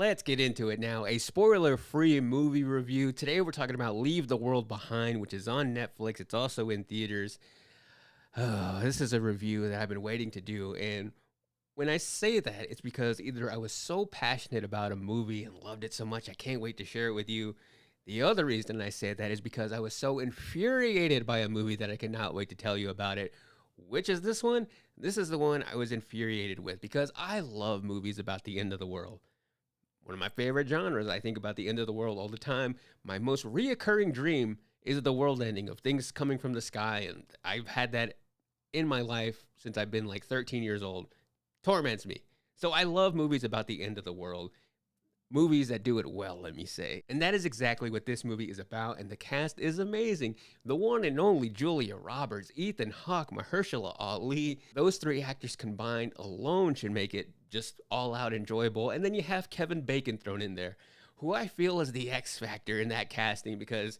Let's get into it now. A spoiler-free movie review. Today we're talking about Leave the World Behind, which is on Netflix. It's also in theaters. Oh, this is a review that I've been waiting to do. And when I say that, it's because either I was so passionate about a movie and loved it so much, I can't wait to share it with you. The other reason I say that is because I was so infuriated by a movie that I cannot wait to tell you about it. Which is this one? This is the one I was infuriated with because I love movies about the end of the world. One of my favorite genres. I think about the end of the world all the time. My most reoccurring dream is the world ending of things coming from the sky. And I've had that in my life since I've been like 13 years old. Torments me. So I love movies about the end of the world. Movies that do it well, let me say. And that is exactly what this movie is about, and the cast is amazing. The one and only Julia Roberts, Ethan Hawke, Mahershala Ali. Those three actors combined alone should make it just all out enjoyable. And then you have Kevin Bacon thrown in there, who I feel is the X factor in that casting because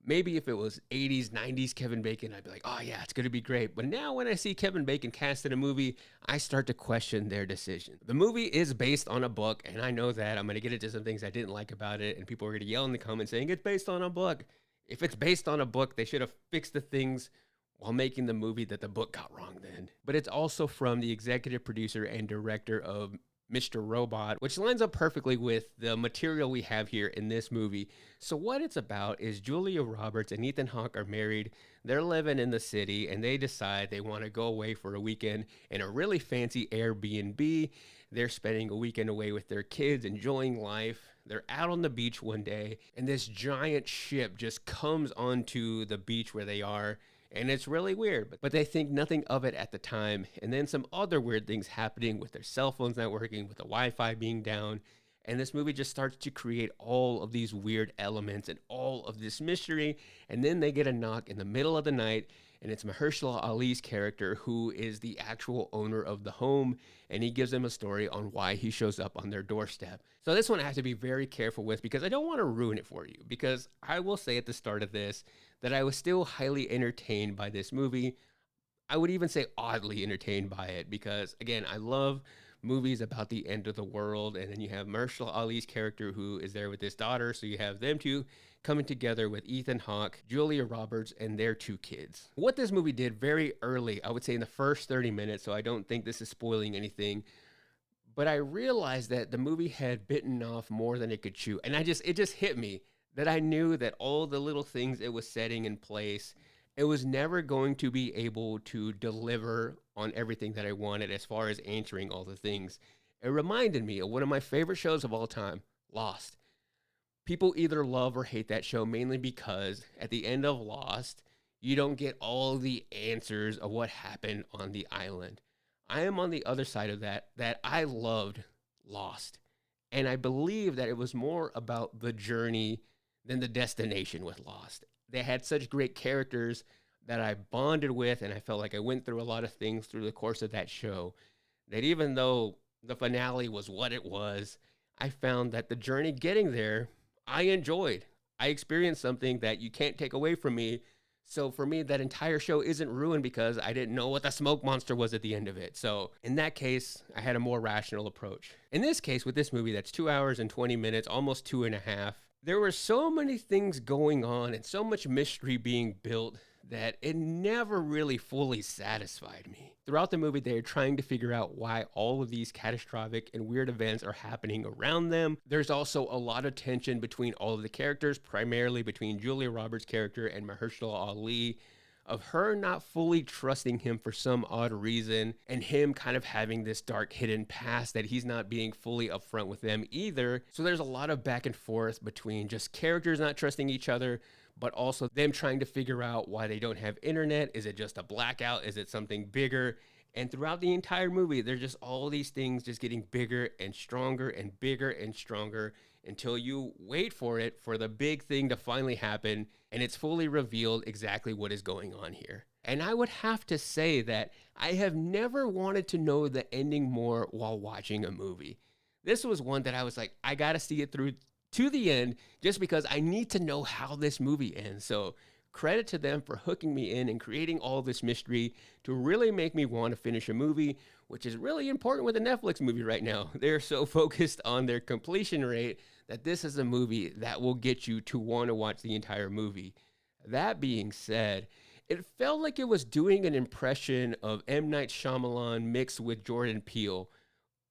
maybe if it was 80s, 90s Kevin Bacon, I'd be like, oh yeah, it's going to be great. But now when I see Kevin Bacon cast in a movie, I start to question their decision. The movie is based on a book, and I know that. I'm going to get into some things I didn't like about it, and people are going to yell in the comments saying it's based on a book. If it's based on a book, they should have fixed the things while making the movie that the book got wrong then. But it's also from the executive producer and director of Mr. Robot, which lines up perfectly with the material we have here in this movie. So what it's about is Julia Roberts and Ethan Hawke are married. They're living in the city and they decide they want to go away for a weekend in a really fancy Airbnb. They're spending a weekend away with their kids, enjoying life. They're out on the beach one day and this giant ship just comes onto the beach where they are. And it's really weird, but they think nothing of it at the time. And then some other weird things happening with their cell phones not working, with the Wi-Fi being down. And this movie just starts to create all of these weird elements and all of this mystery. And then they get a knock in the middle of the night, and it's Mahershala Ali's character, who is the actual owner of the home, and he gives them a story on why he shows up on their doorstep. So this one I have to be very careful with because I don't want to ruin it for you, because I will say at the start of this that I was still highly entertained by this movie. I would even say oddly entertained by it because, again, I love movies about the end of the world. And then you have Mahershala Ali's character who is there with his daughter. So you have them two coming together with Ethan Hawke, Julia Roberts, and their two kids. What this movie did very early, I would say in the first 30 minutes, so I don't think this is spoiling anything, but I realized that the movie had bitten off more than it could chew. And it just hit me that I knew that all the little things it was setting in place, it was never going to be able to deliver on everything that I wanted as far as answering all the things. It reminded me of one of my favorite shows of all time, Lost. People either love or hate that show mainly because at the end of Lost, you don't get all the answers of what happened on the island. I am on the other side of that I loved Lost. And I believe that it was more about the journey than the destination with Lost. They had such great characters that I bonded with, and I felt like I went through a lot of things through the course of that show, that even though the finale was what it was, I found that the journey getting there, I enjoyed. I experienced something that you can't take away from me. So for me, that entire show isn't ruined because I didn't know what the smoke monster was at the end of it. So in that case, I had a more rational approach. In this case, with this movie, that's 2 hours and 20 minutes, almost 2.5. There were so many things going on and so much mystery being built that it never really fully satisfied me. Throughout the movie, they are trying to figure out why all of these catastrophic and weird events are happening around them. There's also a lot of tension between all of the characters, primarily between Julia Roberts' character and Mahershala Ali, of her not fully trusting him for some odd reason, and him kind of having this dark hidden past that he's not being fully upfront with them either. So there's a lot of back and forth between just characters not trusting each other, but also them trying to figure out why they don't have internet. Is it just a blackout? Is it something bigger? And throughout the entire movie, there's just all these things just getting bigger and stronger and bigger and stronger until you wait for it, for the big thing to finally happen, and it's fully revealed exactly what is going on here. And I would have to say that I have never wanted to know the ending more while watching a movie. This was one that I was like, I gotta see it through to the end just because I need to know how this movie ends. So Credit to them for hooking me in and creating all this mystery to really make me want to finish a movie, which is really important with a Netflix movie right now. They're so focused on their completion rate that this is a movie that will get you to want to watch the entire movie. That being said, it felt like it was doing an impression of M. Night Shyamalan mixed with Jordan Peele.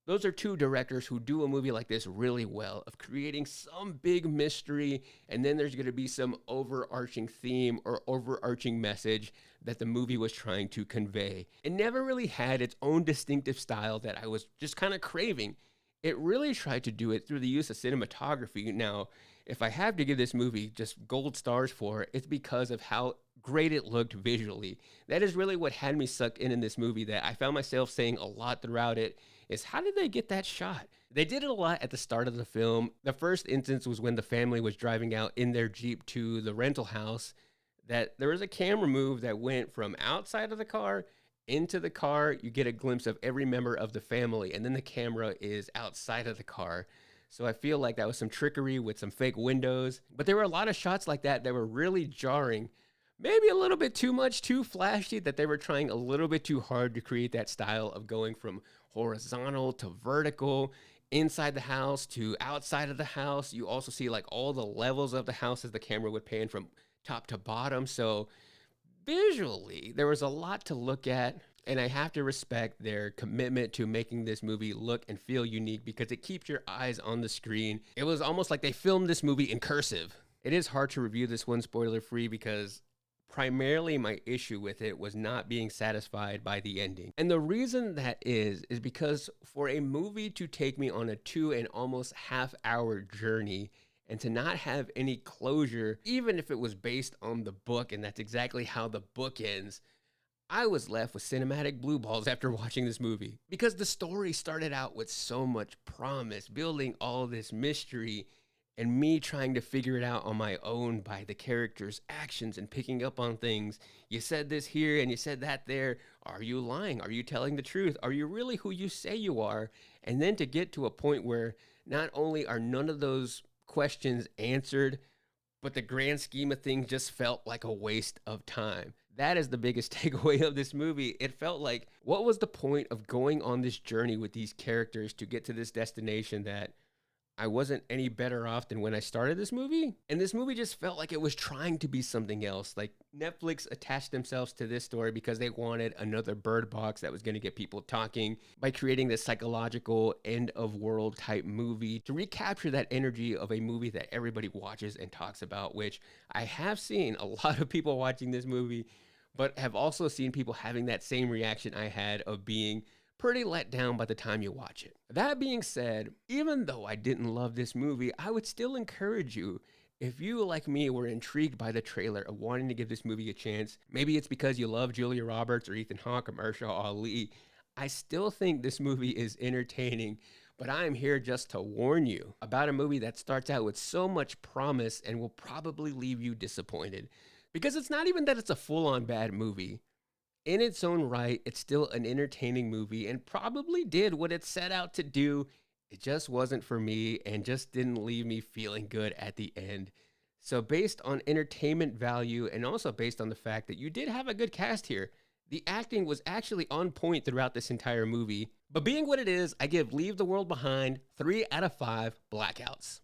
Those are two directors who do a movie like this really well, of creating some big mystery, and then there's going to be some overarching theme or overarching message that the movie was trying to convey. It never really had its own distinctive style that I was just kind of craving. It really tried to do it through the use of cinematography. Now, if I have to give this movie just gold stars for it, it's because of how great it looked visually. That is really what had me sucked in this movie, that I found myself saying a lot throughout it, is how did they get that shot? They did it a lot at the start of the film. The first instance was when the family was driving out in their Jeep to the rental house, that there was a camera move that went from outside of the car into the car. You get a glimpse of every member of the family, and then the camera is outside of the car. So I feel like that was some trickery with some fake windows. But there were a lot of shots like that that were really jarring. Maybe a little bit too much, too flashy, that they were trying a little bit too hard to create that style of going from horizontal to vertical, inside the house to outside of the house. You also see like all the levels of the house as the camera would pan from top to bottom. So visually, there was a lot to look at, and I have to respect their commitment to making this movie look and feel unique because it keeps your eyes on the screen. It was almost like they filmed this movie in cursive. It is hard to review this one spoiler free because primarily my issue with it was not being satisfied by the ending. And the reason that is because for a movie to take me on a 2 and almost half-hour journey and to not have any closure, even if it was based on the book and that's exactly how the book ends, I was left with cinematic blue balls after watching this movie. Because the story started out with so much promise, building all this mystery, and me trying to figure it out on my own by the characters' actions and picking up on things. You said this here and you said that there. Are you lying? Are you telling the truth? Are you really who you say you are? And then to get to a point where not only are none of those questions answered, but the grand scheme of things just felt like a waste of time. That is the biggest takeaway of this movie. It felt like, what was the point of going on this journey with these characters to get to this destination that I wasn't any better off than when I started this movie? And this movie just felt like it was trying to be something else. Like Netflix attached themselves to this story because they wanted another Bird Box that was going to get people talking by creating this psychological end of world type movie to recapture that energy of a movie that everybody watches and talks about, which I have seen a lot of people watching this movie, but have also seen people having that same reaction I had of being pretty let down by the time you watch it. That being said, even though I didn't love this movie, I would still encourage you, if you, like me, were intrigued by the trailer of wanting to give this movie a chance, maybe it's because you love Julia Roberts or Ethan Hawke or Mahershala Ali, I still think this movie is entertaining, but I am here just to warn you about a movie that starts out with so much promise and will probably leave you disappointed. Because it's not even that it's a full-on bad movie. In its own right, it's still an entertaining movie and probably did what it set out to do. It just wasn't for me and just didn't leave me feeling good at the end. So based on entertainment value and also based on the fact that you did have a good cast here, the acting was actually on point throughout this entire movie. But being what it is, I give Leave the World Behind 3 out of 5 blackouts.